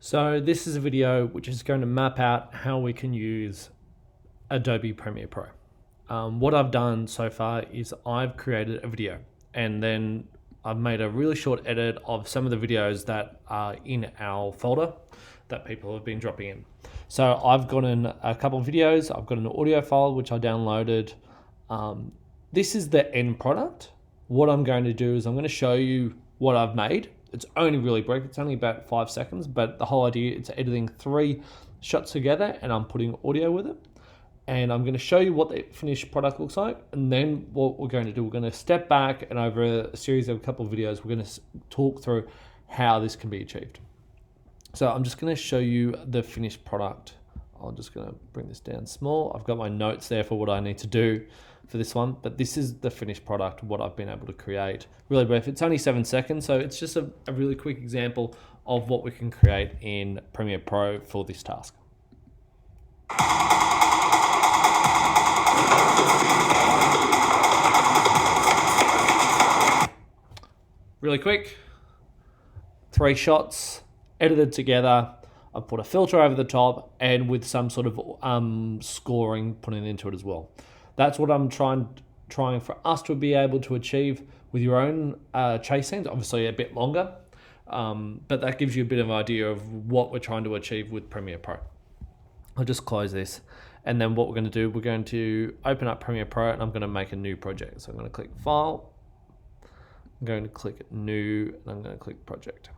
So this is a video which is going to map out how we can use Adobe Premiere Pro. What I've done so far is I've created a video and then I've made a really short edit of some of the videos that are in our folder that people have been dropping in. So I've gotten a couple of videos, I've got an audio file which I downloaded. This is the end product. What I'm going to do is I'm going to show you what I've made. It's only really brief, it's only about 5 seconds, but the whole idea is editing 3 shots together and I'm putting audio with it. And I'm going to show you what the finished product looks like. And then what we're going to do, we're going to step back and over a series of a couple of videos, we're going to talk through how this can be achieved. So I'm just going to show you the finished product. I'm just going to bring this down small. I've got my notes there for what I need to do for this one, but this is the finished product, what I've been able to create. Really brief, it's only 7 seconds, so it's just a really quick example of what we can create in Premiere Pro for this task. Really quick, 3 shots, edited together. I've put a filter over the top and with some sort of scoring putting into it as well. That's what I'm trying for us to be able to achieve with your own chase scenes, obviously a bit longer, but that gives you a bit of an idea of what we're trying to achieve with Premiere Pro. I'll just close this. And then what we're going to do, we're going to open up Premiere Pro and I'm going to make a new project. So I'm going to click File, I'm going to click New, and I'm going to click Project.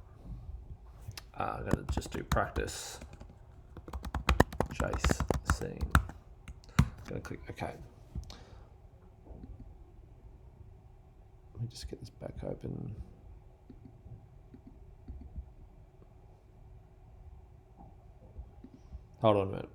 I'm going to just do Practice Chase Scene. I'm going to click OK. Let me just get this back open. Hold on a minute.